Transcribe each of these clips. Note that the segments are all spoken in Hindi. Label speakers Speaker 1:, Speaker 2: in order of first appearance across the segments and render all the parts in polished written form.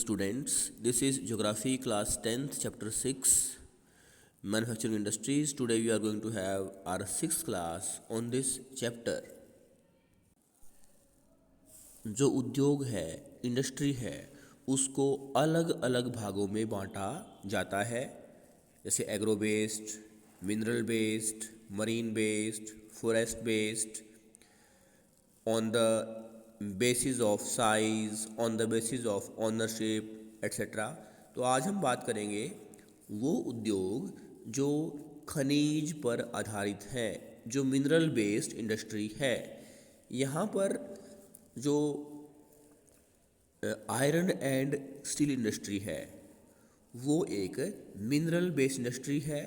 Speaker 1: students, this is Geography class 10th chapter 6 Manufacturing Industries. Today we are going to have our 6th class on this chapter. जो उद्योग है, इंडस्ट्री है, उसको अलग अलग भागों में बांटा जाता है, जैसे agro based, mineral based, marine based, forest based, on the basis of size, on the basis of ownership, etc. तो आज हम बात करेंगे वो उद्योग जो खनिज पर आधारित है, जो मिनरल बेस्ड इंडस्ट्री है। यहाँ पर जो आयरन एंड स्टील इंडस्ट्री है वो एक मिनरल बेस्ड इंडस्ट्री है,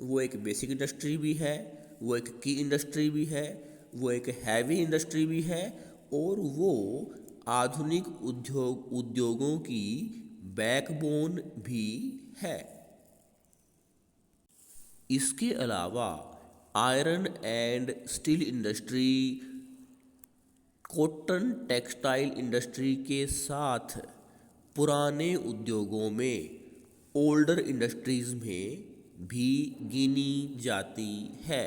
Speaker 1: वो एक बेसिक इंडस्ट्री भी है, वो एक की इंडस्ट्री भी है, वो एक हैवी इंडस्ट्री भी है और वो आधुनिक उद्योगों की बैकबोन भी है। इसके अलावा iron and steel industry cotton textile industry के साथ पुराने उद्योगों में, ओल्डर इंडस्ट्रीज़ में भी गिनी जाती है।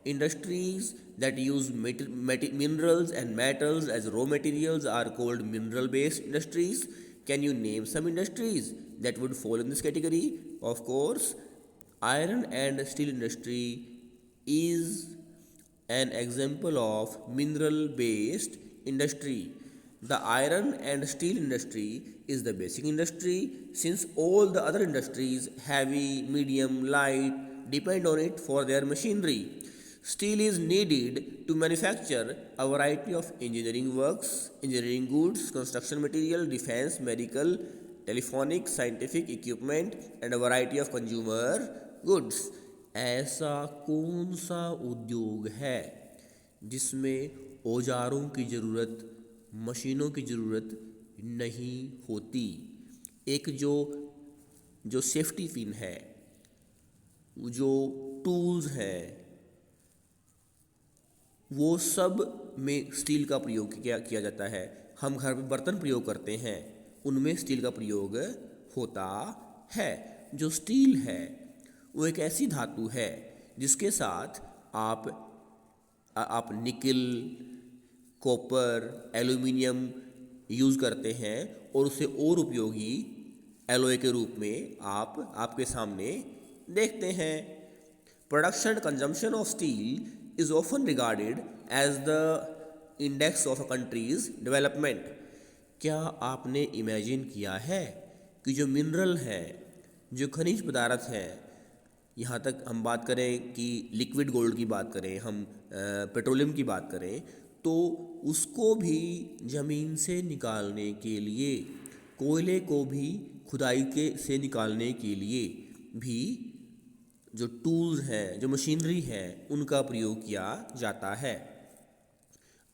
Speaker 1: Industries that use minerals and metals as raw materials are called mineral-based industries. Can you name some industries that would fall in this category? Of course, iron and steel industry is an example of mineral-based industry. The iron and steel industry is the basic industry, since all the other industries, heavy, medium, light, depend on it for their machinery. Steel is needed to manufacture a variety of engineering works, engineering goods, construction material, defense, medical, telephonic, scientific equipment and a variety of consumer goods. ऐसा कौन सा उद्योग है जिसमें औजारों की ज़रूरत, मशीनों की ज़रूरत नहीं होती? एक जो सेफ्टी पिन है, जो टूल्स हैं, वो सब में स्टील का प्रयोग किया जाता है। हम घर में बर्तन प्रयोग करते हैं, उनमें स्टील का प्रयोग होता है। जो स्टील है वो एक ऐसी धातु है जिसके साथ आप निकल, कॉपर, एल्यूमिनियम यूज़ करते हैं और उसे और उपयोगी एलॉय के रूप में आपके सामने देखते हैं। Production and consumption of steel is often regarded as the index of a country's development. क्या आपने इमेजिन किया है कि जो मिनरल है, जो खनिज पदार्थ है, यहाँ तक हम बात करें कि लिक्विड गोल्ड की बात करें, हम पेट्रोलियम की बात करें, तो उसको भी ज़मीन से निकालने के लिए, कोयले को भी खुदाई से निकालने के लिए भी जो टूल्स हैं, जो मशीनरी है, उनका प्रयोग किया जाता है।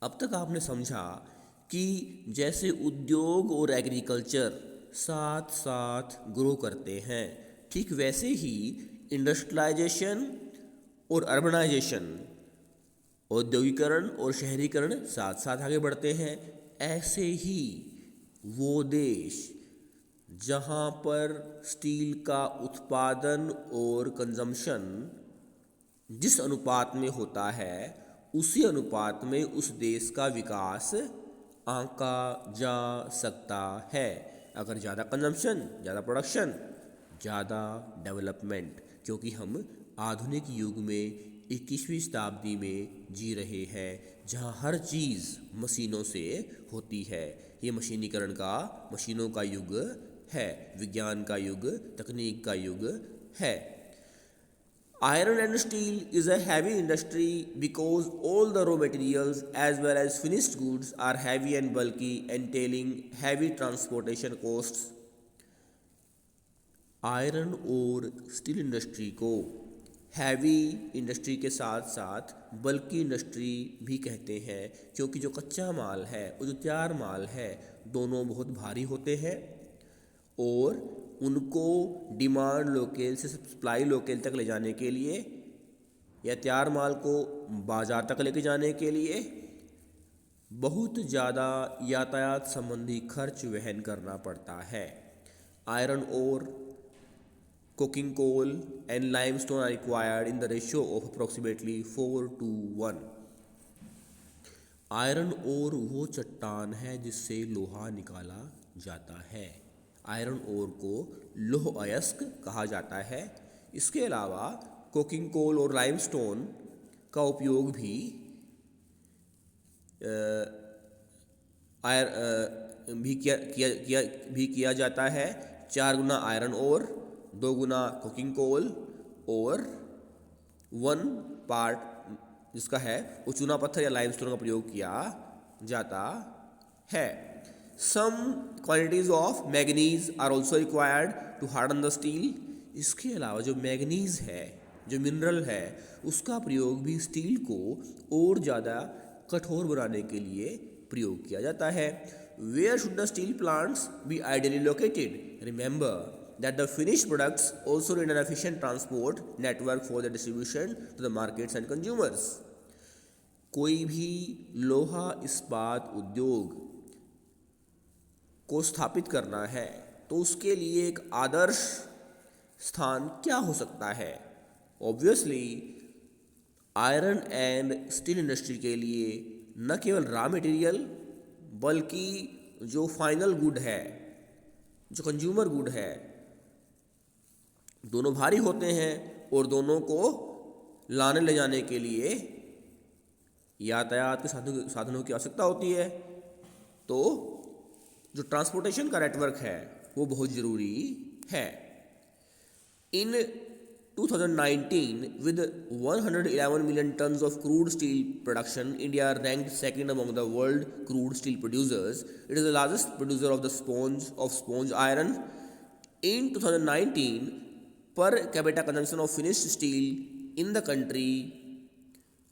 Speaker 1: अब तक आपने समझा कि जैसे उद्योग और एग्रीकल्चर साथ साथ ग्रो करते हैं, ठीक वैसे ही इंडस्ट्रियलाइजेशन और अर्बनाइजेशन, औद्योगिकरण और शहरीकरण साथ साथ आगे बढ़ते हैं। ऐसे ही वो देश जहाँ पर स्टील का उत्पादन और कंजम्पशन जिस अनुपात में होता है, उसी अनुपात में उस देश का विकास आंका जा सकता है। अगर ज़्यादा कंजम्पशन, ज़्यादा प्रोडक्शन, ज़्यादा डेवलपमेंट, क्योंकि हम आधुनिक युग में 21वीं शताब्दी में जी रहे हैं जहाँ हर चीज़ मशीनों से होती है। ये मशीनों का युग है, विज्ञान का युग, तकनीक का युग है। Iron and steel is a heavy industry because all the raw materials as well as finished goods are heavy and bulky, entailing heavy transportation costs. Iron और स्टील इंडस्ट्री को हैवी इंडस्ट्री के साथ साथ बल्कि इंडस्ट्री भी कहते हैं, क्योंकि जो कच्चा माल है और जो तैयार माल है, दोनों बहुत भारी होते हैं और उनको डिमांड लोकल से सप्लाई लोकल तक ले जाने के लिए या तैयार माल को बाज़ार तक लेके जाने के लिए बहुत ज़्यादा यातायात संबंधी खर्च वहन करना पड़ता है। Iron ore, coking coal and limestone are required in the ratio of approximately 4:1। Iron ore वो चट्टान है जिससे लोहा निकाला जाता है। आयरन ओर को लौह अयस्क कहा जाता है। इसके अलावा कोकिंग कोल और लाइमस्टोन का उपयोग भी किया जाता है। 4 गुना आयरन ओर, 2 गुना कुकिंग कोल और 1 पार्ट जिसका है वो चूना पत्थर या लाइमस्टोन का प्रयोग किया जाता है। Some quantities of manganese are also required to harden the steel. इसके अलावा जो मैग्नीज है, जो मिनरल है, उसका प्रयोग भी स्टील को और ज़्यादा कठोर बनाने के लिए प्रयोग किया जाता है। Where should the steel plants be ideally located? Remember that the finished products also need an efficient transport network for the distribution to the markets and consumers। कोई भी लोहा इस्पात उद्योग को स्थापित करना है तो उसके लिए एक आदर्श स्थान क्या हो सकता है? Obviously iron and steel industry के लिए न केवल रॉ मटेरियल बल्कि जो फाइनल गुड है, जो कंज्यूमर गुड है, दोनों भारी होते हैं और दोनों को लाने ले जाने के लिए यातायात के साधनों की आवश्यकता होती है। तो जो ट्रांसपोर्टेशन का नेटवर्क है वो बहुत ज़रूरी है। इन 2019 with 111 million tons of crude steel production, India ranked second among the world crude steel producers. It is the largest producer of sponge iron. In 2019, per capita consumption of finished steel in the country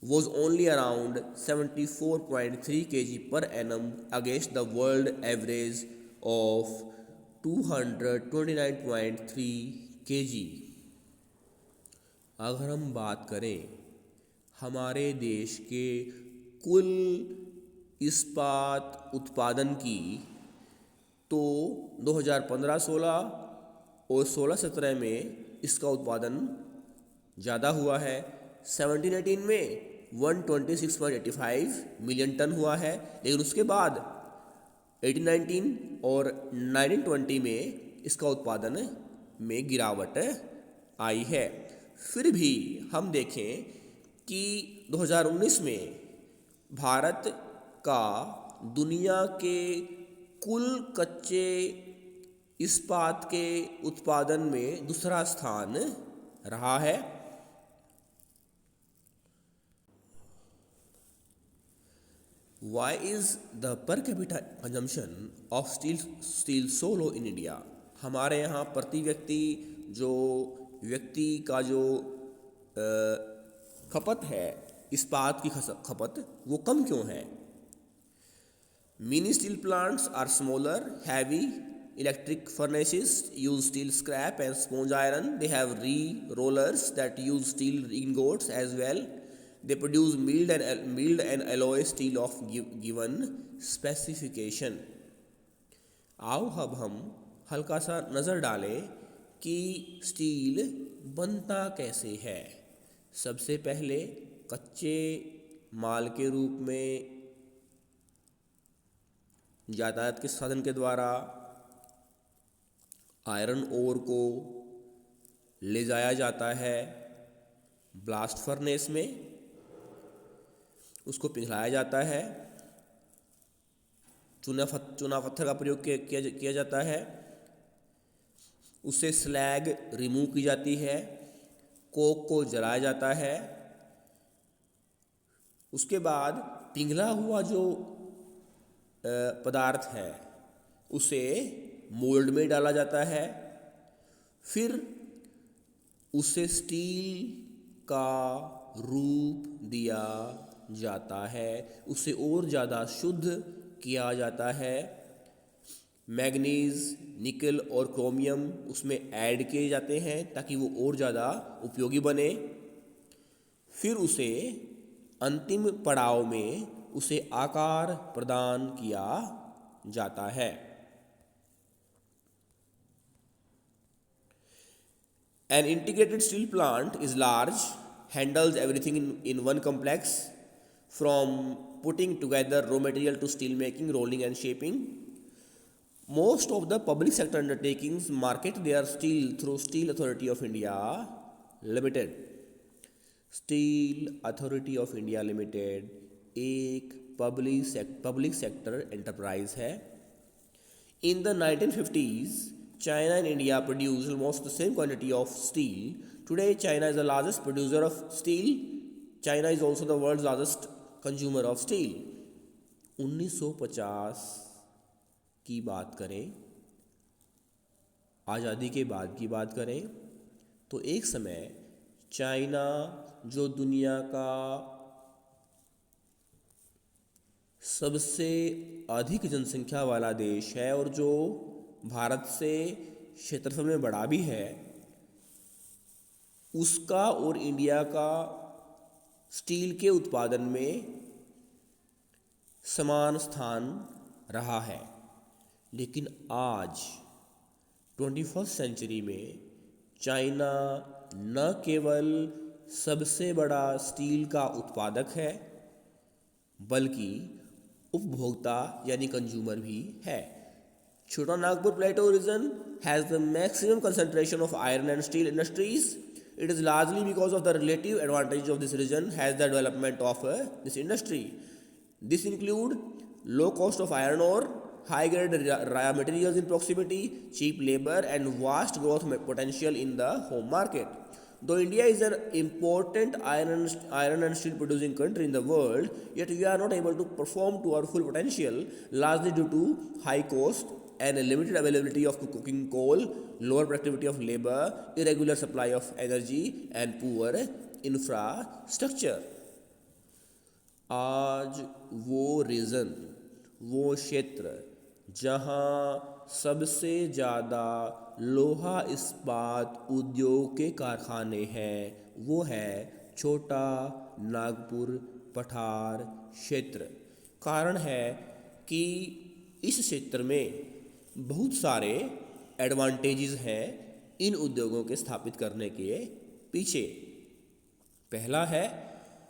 Speaker 1: was only around 74.3 kg per annum against the world average of 229.3 kg। अगर हम बात करें हमारे देश के कुल इस्पात उत्पादन की, तो 2015-16 और 16-17 में इसका उत्पादन ज़्यादा हुआ है। 17-18 में 126.85 मिलियन टन हुआ है, लेकिन उसके बाद 18-19 और 19-20 में इसका उत्पादन में गिरावट आई है। फिर भी हम देखें कि 2019 में भारत का दुनिया के कुल कच्चे इस्पात के उत्पादन में दूसरा स्थान रहा है। Why is the per capita consumption of steel so low in India? हमारे यहाँ प्रति व्यक्ति का जो खपत है, इस्पात की खपत, वो कम क्यों है? Many steel plants are smaller, heavy electric furnaces use steel scrap and sponge iron. They have rollers that use steel ingots as well. They produce milled and alloy steel of given specification। आओ अब हम हल्का सा नज़र डालें कि स्टील बनता कैसे है। सबसे पहले कच्चे माल के रूप में यातायात के साधन के द्वारा आयरन ओर को ले जाया जाता है ब्लास्ट फर्नेस में, उसको पिघलाया जाता है, चूना पत्थर का प्रयोग किया जाता है, उससे स्लैग रिमूव की जाती है, कोक को जलाया जाता है, उसके बाद पिघला हुआ जो पदार्थ है उसे मोल्ड में डाला जाता है, फिर उसे स्टील का रूप दिया जाता है, उसे और ज़्यादा शुद्ध किया जाता है। मैग्नीज, निकल और क्रोमियम उसमें ऐड किए जाते हैं ताकि वो और ज़्यादा उपयोगी बने। फिर उसे अंतिम पड़ाव में उसे आकार प्रदान किया जाता है। An integrated steel plant is large, handles everything in one complex, from putting together raw material to steel making, rolling and shaping. Most of the public sector undertakings market their steel through Steel Authority of India Limited. Steel Authority of India Limited एक पब्लिक सेक्टर एंटरप्राइज है। In the 1950s, China and India produced almost the same quantity of steel. Today, China is the largest producer of steel. China is also the world's largest consumer of steel. 1950 की बात करें, आज़ादी के बाद की बात करें, तो एक समय चाइना जो दुनिया का सबसे अधिक जनसंख्या वाला देश है और जो भारत से क्षेत्रफल में बड़ा भी है, उसका और इंडिया का स्टील के उत्पादन में समान स्थान रहा है। लेकिन आज 21st सेंचुरी में चाइना न केवल सबसे बड़ा स्टील का उत्पादक है, बल्कि उपभोक्ता यानी कंज्यूमर भी है। छोटा Nagpur plateau region has the maximum concentration of iron and steel industries. It is largely because of the relative advantage of this region has the development of this industry. This include low cost of iron ore, high grade raw materials in proximity, cheap labor and vast growth potential in the home market. Though India is an important iron and steel producing country in the world, yet we are not able to perform to our full potential, largely due to high cost and a limited availability of cooking coal, lower productivity of labor, irregular supply of energy and poor infrastructure. आज वो रीजन, वो क्षेत्र जहाँ सबसे ज़्यादा लोहा इस्पात उद्योग के कारखाने हैं, वो है छोटा नागपुर पठार क्षेत्र। कारण है कि इस क्षेत्र में बहुत सारे एडवांटेजेस हैं इन उद्योगों के स्थापित करने के पीछे। पहला है,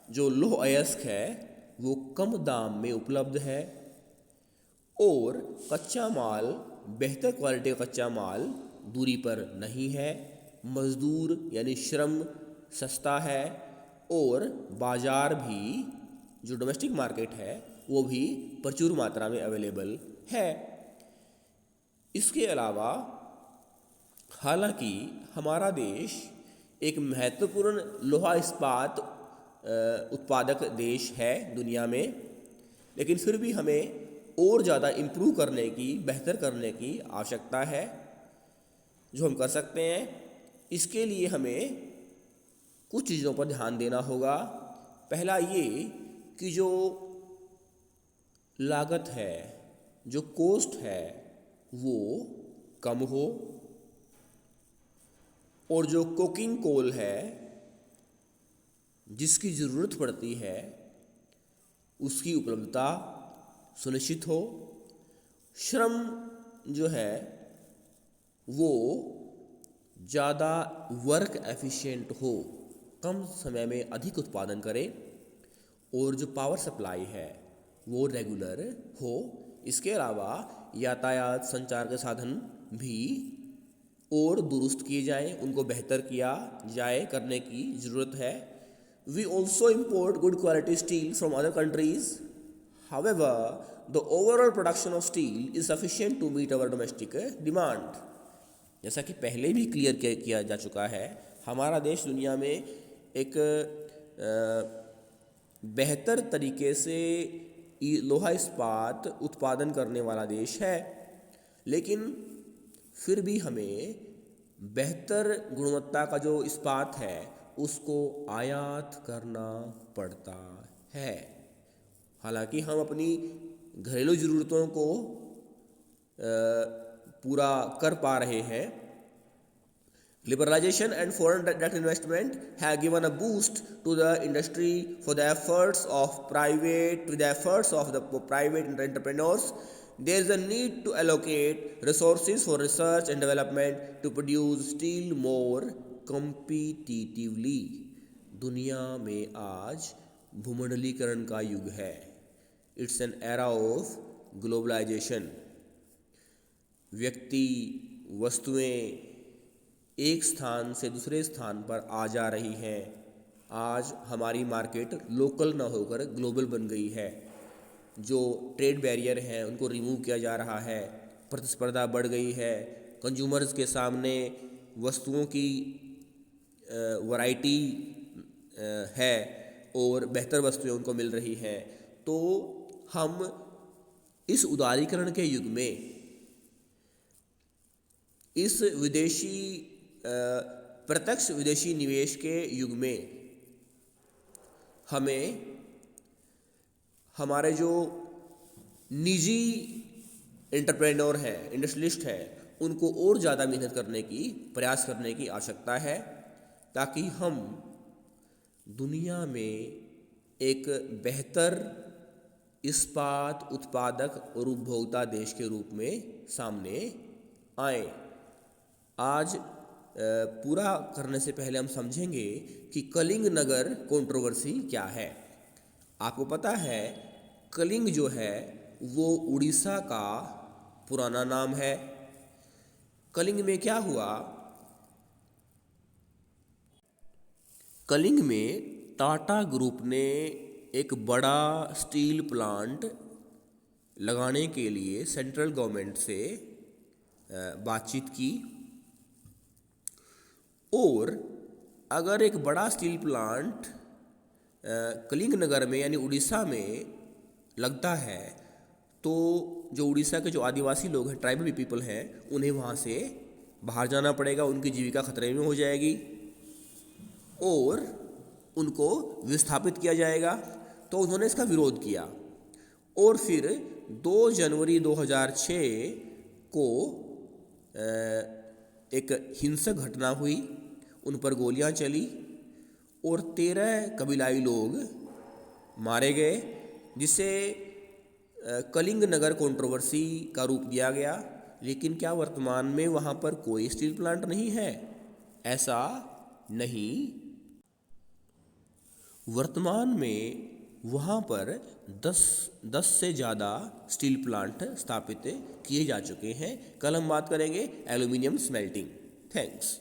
Speaker 1: जो लौह अयस्क है वो कम दाम में उपलब्ध है और कच्चा माल, बेहतर क्वालिटी का कच्चा माल दूरी पर नहीं है, मज़दूर यानी श्रम सस्ता है और बाज़ार भी, जो डोमेस्टिक मार्केट है वो भी प्रचुर मात्रा में अवेलेबल है। इसके अलावा हालांकि हमारा देश एक महत्वपूर्ण लोहा इस्पात उत्पादक देश है दुनिया में, लेकिन फिर भी हमें और ज़्यादा इम्प्रूव करने की, बेहतर करने की आवश्यकता है। जो हम कर सकते हैं, इसके लिए हमें कुछ चीज़ों पर ध्यान देना होगा। पहला ये कि जो लागत है, जो कॉस्ट है, वो कम हो और जो कुकिंग कोल है जिसकी ज़रूरत पड़ती है उसकी उपलब्धता सुनिश्चित हो। श्रम जो है वो ज़्यादा वर्क एफिशिएंट हो, कम समय में अधिक उत्पादन करे और जो पावर सप्लाई है वो रेगुलर हो। इसके अलावा यातायात संचार के साधन भी और दुरुस्त किए जाएं, उनको बेहतर किया जाए, करने की ज़रूरत है। We also import good quality steel from other countries. However, the overall production of steel is sufficient to meet our domestic demand. जैसा कि पहले भी क्लियर किया जा चुका है, हमारा देश दुनिया में एक बेहतर तरीके से लोहा इस्पात उत्पादन करने वाला देश है, लेकिन फिर भी हमें बेहतर गुणवत्ता का जो इस्पात है उसको आयात करना पड़ता है। हालांकि हम अपनी घरेलू ज़रूरतों को पूरा कर पा रहे हैं, Liberalization and foreign direct investment have given a boost to the industry for the efforts of private entrepreneurs. There is a need to allocate resources for research and development to produce steel more competitively. दुनिया में आज भूमंडलीकरण का युग है. It's an era of globalisation. व्यक्ति, वस्तुएं एक स्थान से दूसरे स्थान पर आ जा रही हैं. आज हमारी मार्केट लोकल ना होकर ग्लोबल बन गई है. जो ट्रेड बैरियर हैं उनको रिमूव किया जा रहा है. प्रतिस्पर्धा बढ़ गई है. कंज्यूमर्स के सामने वस्तुओं की वैरायटी है और बेहतर वस्तुएं उनको मिल रही हैं. तो हम इस उदारीकरण के युग में, इस प्रत्यक्ष विदेशी निवेश के युग में हमें हमारे जो निजी एंटरप्रेन्योर हैं, इंडस्ट्रियलिस्ट हैं, उनको और ज़्यादा मेहनत करने की, प्रयास करने की आवश्यकता है ताकि हम दुनिया में एक बेहतर इस्पात उत्पादक और उपभोक्ता देश के रूप में सामने आए. आज पूरा करने से पहले हम समझेंगे कि कलिंग नगर कंट्रोवर्सी क्या है. आपको पता है कलिंग जो है वो उड़ीसा का पुराना नाम है. कलिंग में क्या हुआ? कलिंग में टाटा ग्रुप ने एक बड़ा स्टील प्लांट लगाने के लिए सेंट्रल गवर्नमेंट से बातचीत की. और अगर एक बड़ा स्टील प्लांट कलिंग नगर में यानी उड़ीसा में लगता है तो जो उड़ीसा के जो आदिवासी लोग हैं, ट्राइबल पीपल हैं, उन्हें वहाँ से बाहर जाना पड़ेगा. उनकी जीविका खतरे में हो जाएगी और उनको विस्थापित किया जाएगा. तो उन्होंने इसका विरोध किया और फिर 2 जनवरी 2006 को एक हिंसक घटना हुई. उन पर गोलियां चली और 13 कबीलाई लोग मारे गए, जिसे कलिंग नगर कंट्रोवर्सी का रूप दिया गया. लेकिन क्या वर्तमान में वहाँ पर कोई स्टील प्लांट नहीं है? ऐसा नहीं. वर्तमान में वहाँ पर 10 से ज़्यादा स्टील प्लांट स्थापित किए जा चुके हैं. कल हम बात करेंगे एल्यूमिनियम स्मेल्टिंग. थैंक्स.